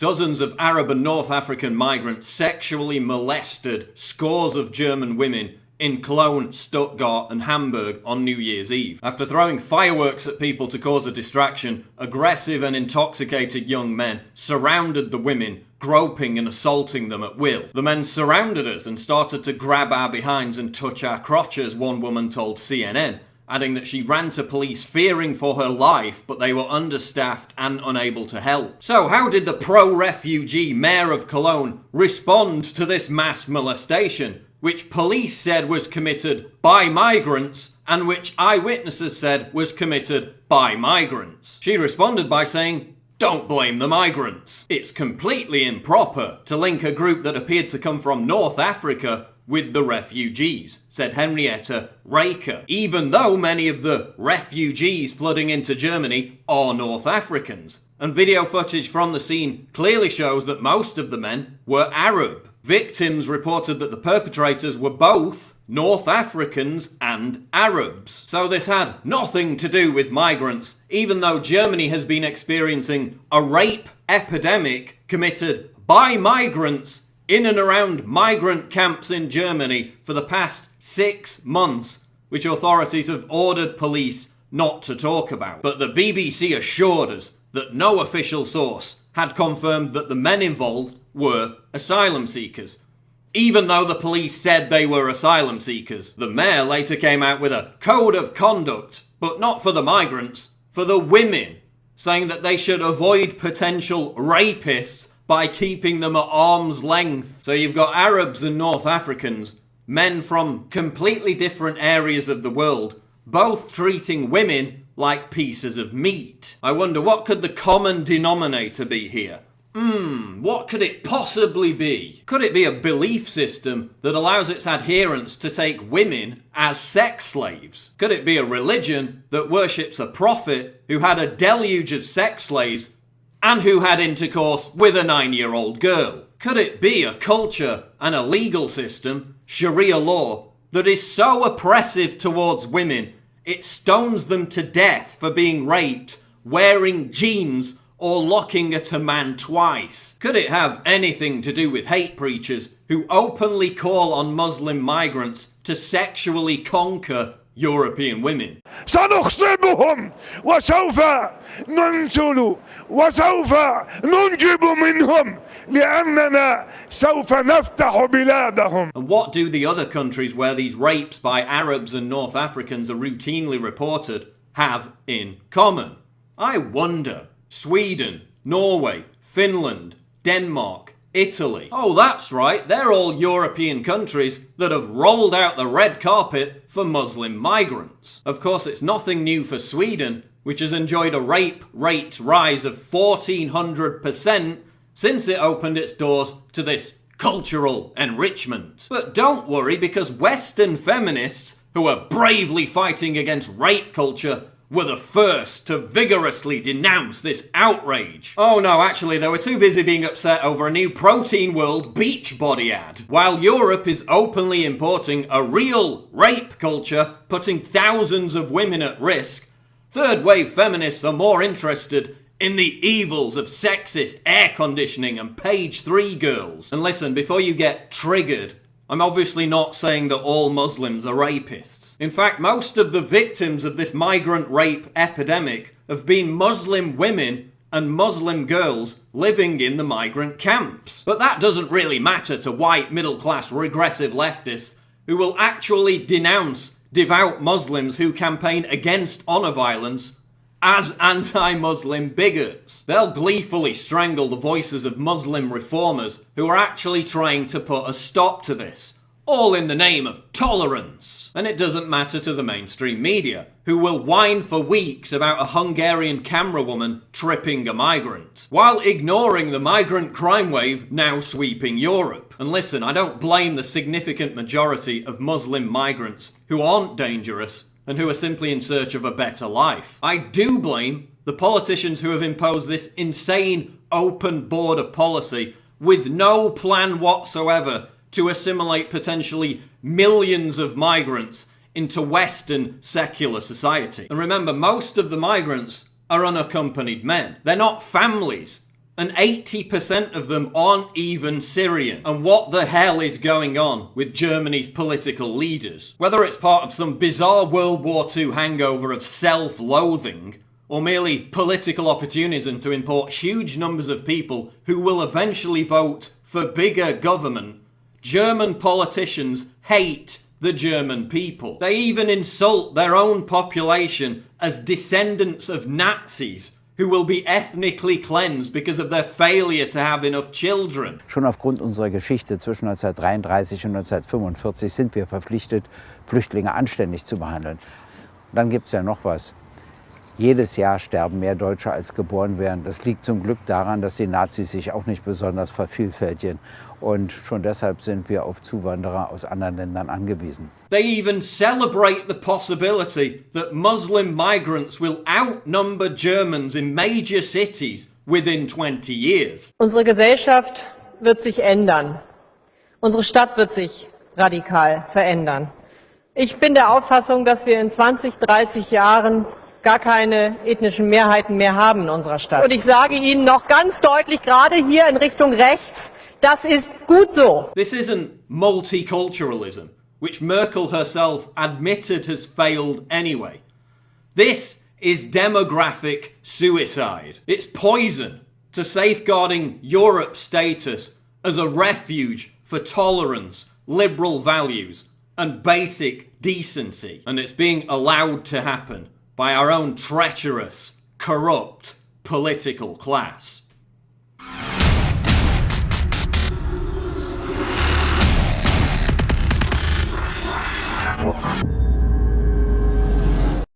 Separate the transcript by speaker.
Speaker 1: Dozens of Arab and North African migrants sexually molested scores of German women in Cologne, Stuttgart and Hamburg on New Year's Eve. After throwing fireworks at people to cause a distraction, aggressive and intoxicated young men surrounded the women, groping and assaulting them at will. The men surrounded us and started to grab our behinds and touch our crotches, one woman told CNN, adding that she ran to police fearing for her life, but they were understaffed and unable to help. So how did the pro-refugee mayor of Cologne respond to this mass molestation, which police said was committed by migrants and which eyewitnesses said was committed by migrants? She responded by saying, "Don't blame the migrants. It's completely improper to link a group that appeared to come from North Africa with the refugees," said Henrietta Raker, even though many of the refugees flooding into Germany are North Africans. And video footage from the scene clearly shows that most of the men were Arab. Victims reported that the perpetrators were both North Africans and Arabs. So this had nothing to do with migrants, even though Germany has been experiencing a rape epidemic committed by migrants in and around migrant camps in Germany for the past 6 months, which authorities have ordered police not to talk about. But the BBC assured us that no official source had confirmed that the men involved were asylum seekers, even though the police said they were asylum seekers. The mayor later came out with a code of conduct, but not for the migrants, for the women, saying that they should avoid potential rapists by keeping them at arm's length. So you've got Arabs and North Africans, men from completely different areas of the world, both treating women like pieces of meat. I wonder, what could the common denominator be here? What could it possibly be? Could it be a belief system that allows its adherents to take women as sex slaves? Could it be a religion that worships a prophet who had a deluge of sex slaves and who had intercourse with a 9-year-old girl? Could it be a culture and a legal system, Sharia law, that is so oppressive towards women it stones them to death for being raped, wearing jeans, or looking at a man twice? Could it have anything to do with hate preachers who openly call on Muslim migrants to sexually conquer European women?
Speaker 2: سنخصبهم وسوف ننزل وسوف ننجب منهم لأننا سوف نفتح بلادهم.
Speaker 1: And what do the other countries where these rapes by Arabs and North Africans are routinely reported have in common? I wonder. Sweden, Norway, Finland, Denmark, Italy. Oh, that's right, they're all European countries that have rolled out the red carpet for Muslim migrants. Of course, it's nothing new for Sweden, which has enjoyed a rape rate rise of 1,400% since it opened its doors to this cultural enrichment. But don't worry, because Western feminists, who are bravely fighting against rape culture, were the first to vigorously denounce this outrage. Oh no, actually, they were too busy being upset over a new Protein World Beachbody ad. While Europe is openly importing a real rape culture, putting thousands of women at risk, third-wave feminists are more interested in the evils of sexist air conditioning and page 3 girls. And listen, before you get triggered, I'm obviously not saying that all Muslims are rapists. In fact, most of the victims of this migrant rape epidemic have been Muslim women and Muslim girls living in the migrant camps. But that doesn't really matter to white, middle-class, regressive leftists who will actually denounce devout Muslims who campaign against honor violence as anti-Muslim bigots. They'll gleefully strangle the voices of Muslim reformers who are actually trying to put a stop to this, all in the name of tolerance. And it doesn't matter to the mainstream media, who will whine for weeks about a Hungarian camerawoman tripping a migrant, while ignoring the migrant crime wave now sweeping Europe. And listen, I don't blame the significant majority of Muslim migrants who aren't dangerous and who are simply in search of a better life. I do blame the politicians who have imposed this insane open border policy with no plan whatsoever to assimilate potentially millions of migrants into Western secular society. And remember, most of the migrants are unaccompanied men. They're not families. And 80% of them aren't even Syrian. And what the hell is going on with Germany's political leaders? Whether it's part of some bizarre World War II hangover of self-loathing, or merely political opportunism to import huge numbers of people who will eventually vote for bigger government, German politicians hate the German people. They even insult their own population as descendants of Nazis who will be ethnically cleansed because of their failure to have enough children.
Speaker 3: Schon aufgrund unserer Geschichte zwischen 1933 und 1945 sind wir verpflichtet, Flüchtlinge anständig zu behandeln. Und dann gibt es ja noch was. Jedes Jahr sterben mehr Deutsche als geboren werden. Das liegt zum Glück daran, dass die Nazis sich auch nicht besonders vervielfältigen. Und schon deshalb sind wir auf Zuwanderer aus anderen Ländern angewiesen.
Speaker 1: They even celebrate the possibility that Muslim migrants will outnumber Germans in major cities within 20 years.
Speaker 4: Unsere Gesellschaft wird sich ändern. Unsere Stadt wird sich radikal verändern. Ich bin der Auffassung, dass wir in 20, 30 Jahren gar keine ethnischen Mehrheiten mehr haben in unserer Stadt. Und ich sage Ihnen noch ganz deutlich, gerade hier in Richtung rechts, das ist gut so.
Speaker 1: This isn't multiculturalism, which Merkel herself admitted has failed anyway. This is demographic suicide. It's poison to safeguarding Europe's status as a refuge for tolerance, liberal values, and basic decency. And it's being allowed to happen by our own treacherous, corrupt political class.